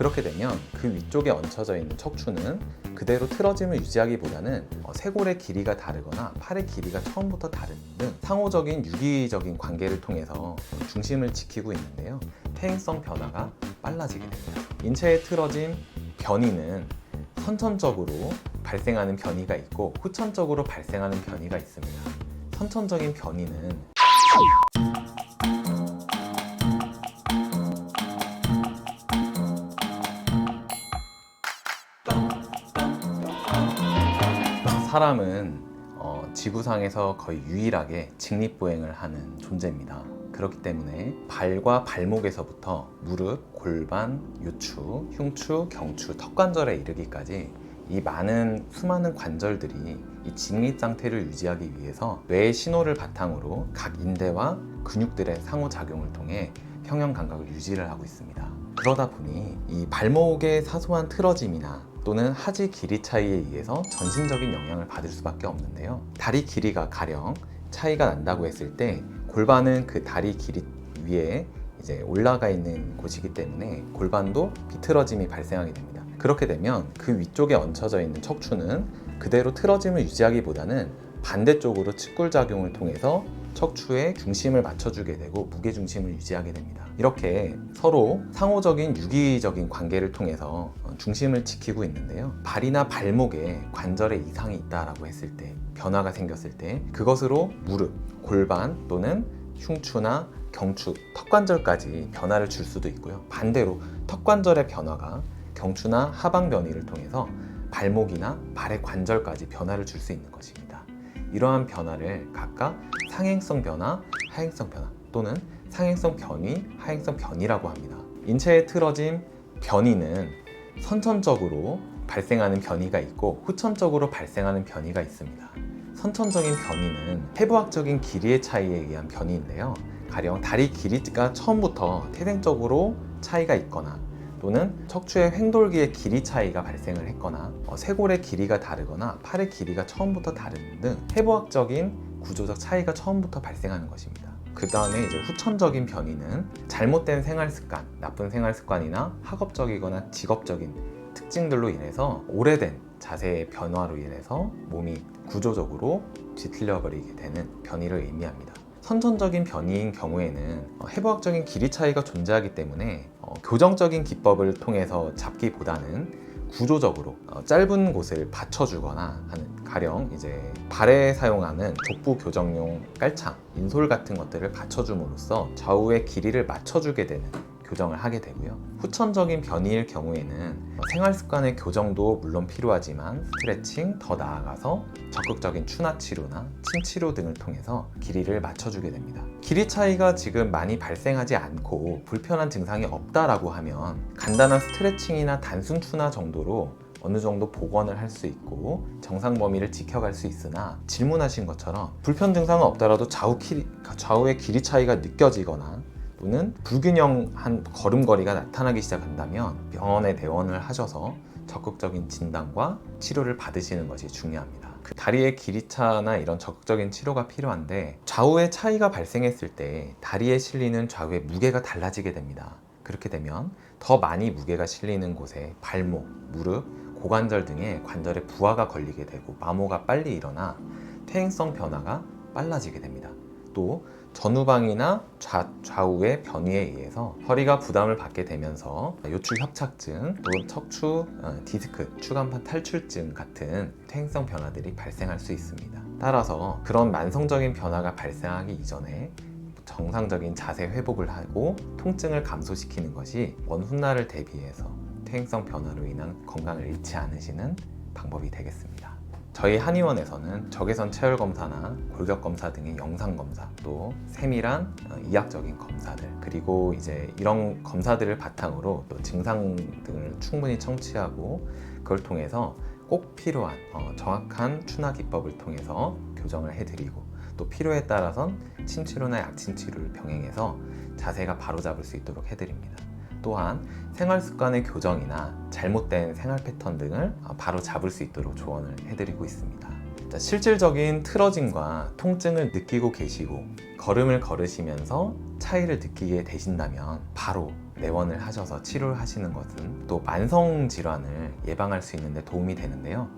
그렇게 되면 그 위쪽에 얹혀져 있는 척추는 그대로 틀어짐을 유지하기보다는 쇄골의 길이가 다르거나 팔의 길이가 처음부터 다른 등 상호적인 유기적인 관계를 통해서 중심을 지키고 있는데요. 퇴행성 변화가 빨라지게 됩니다. 인체의 틀어짐, 변이는 선천적으로 발생하는 변이가 있고 후천적으로 발생하는 변이가 있습니다. 선천적인 변이는 사람은 지구상에서 거의 유일하게 직립보행을 하는 존재입니다. 그렇기 때문에 발과 발목에서부터 무릎, 골반, 요추, 흉추, 경추, 턱관절에 이르기까지 이 수많은 관절들이 이 직립 상태를 유지하기 위해서 뇌의 신호를 바탕으로 각 인대와 근육들의 상호작용을 통해 평형 감각을 유지를 하고 있습니다. 그러다 보니 이 발목의 사소한 틀어짐이나 또는 하지 길이 차이에 의해서 전신적인 영향을 받을 수밖에 없는데요. 다리 길이가 가령 차이가 난다고 했을 때 골반은 그 다리 길이 위에 이제 올라가 있는 곳이기 때문에 골반도 비틀어짐이 발생하게 됩니다. 그렇게 되면 그 위쪽에 얹혀져 있는 척추는 그대로 틀어짐을 유지하기보다는 반대쪽으로 측굴작용을 통해서 척추의 중심을 맞춰주게 되고 무게중심을 유지하게 됩니다. 이렇게 서로 상호적인 유기적인 관계를 통해서 중심을 지키고 있는데요. 발이나 발목에 관절에 이상이 있다라고 했을 때, 변화가 생겼을 때 그것으로 무릎, 골반 또는 흉추나 경추, 턱관절까지 변화를 줄 수도 있고요. 반대로 턱관절의 변화가 경추나 하방 변이를 통해서 발목이나 발의 관절까지 변화를 줄 수 있는 것입니다. 이러한 변화를 각각 상행성 변화, 하행성 변화 또는 상행성 변이, 하행성 변이라고 합니다. 인체의 틀어짐, 변이는 선천적으로 발생하는 변이가 있고 후천적으로 발생하는 변이가 있습니다. 선천적인 변이는 해부학적인 길이의 차이에 의한 변이인데요. 가령 다리 길이가 처음부터 태생적으로 차이가 있거나 또는 척추의 횡돌기의 길이 차이가 발생을 했거나 쇄골의 길이가 다르거나 팔의 길이가 처음부터 다른 등 해부학적인 구조적 차이가 처음부터 발생하는 것입니다. 그 다음에 이제 후천적인 변이는 잘못된 생활 습관, 나쁜 생활 습관이나 학업적이거나 직업적인 특징들로 인해서 오래된 자세의 변화로 인해서 몸이 구조적으로 뒤틀려 버리게 되는 변이를 의미합니다. 선천적인 변이인 경우에는 해부학적인 길이 차이가 존재하기 때문에 교정적인 기법을 통해서 잡기보다는 구조적으로 짧은 곳을 받쳐주거나 하는, 가령 이제 발에 사용하는 족부 교정용 깔창, 인솔 같은 것들을 받쳐줌으로써 좌우의 길이를 맞춰주게 되는 교정을 하게 되고요. 후천적인 변이일 경우에는 생활 습관의 교정도 물론 필요하지만 스트레칭, 더 나아가서 적극적인 추나 치료나 침 치료 등을 통해서 길이를 맞춰주게 됩니다. 길이 차이가 지금 많이 발생하지 않고 불편한 증상이 없다라고 하면 간단한 스트레칭이나 단순 추나 정도로 어느 정도 복원을 할 수 있고 정상 범위를 지켜갈 수 있으나, 질문하신 것처럼 불편 증상은 없더라도 좌우의 길이 차이가 느껴지거나 또는 불균형한 걸음걸이가 나타나기 시작한다면 병원에 내원을 하셔서 적극적인 진단과 치료를 받으시는 것이 중요합니다. 그 다리의 길이차나 이런 적극적인 치료가 필요한데, 좌우의 차이가 발생했을 때 다리에 실리는 좌우의 무게가 달라지게 됩니다. 그렇게 되면 더 많이 무게가 실리는 곳에 발목, 무릎, 고관절 등의 관절에 부하가 걸리게 되고 마모가 빨리 일어나 퇴행성 변화가 빨라지게 됩니다. 또 전후방이나 좌우의 변이에 의해서 허리가 부담을 받게 되면서 요추 협착증, 또 척추 디스크, 추간판 탈출증 같은 퇴행성 변화들이 발생할 수 있습니다. 따라서 그런 만성적인 변화가 발생하기 이전에 정상적인 자세 회복을 하고 통증을 감소시키는 것이 먼 훗날을 대비해서 퇴행성 변화로 인한 건강을 잃지 않으시는 방법이 되겠습니다. 저희 한의원에서는 적외선 체열 검사나 골격 검사 등의 영상 검사, 또 세밀한 이학적인 검사들, 그리고 이제 이런 검사들을 바탕으로 또 증상 등을 충분히 청취하고 그걸 통해서 꼭 필요한 정확한 추나 기법을 통해서 교정을 해드리고, 또 필요에 따라선 침치료나 약침치료를 병행해서 자세가 바로잡을 수 있도록 해드립니다. 또한 생활 습관의 교정이나 잘못된 생활 패턴 등을 바로 잡을 수 있도록 조언을 해드리고 있습니다. 실질적인 틀어짐과 통증을 느끼고 계시고 걸음을 걸으시면서 차이를 느끼게 되신다면 바로 내원을 하셔서 치료를 하시는 것은 또 만성 질환을 예방할 수 있는 데 도움이 되는데요.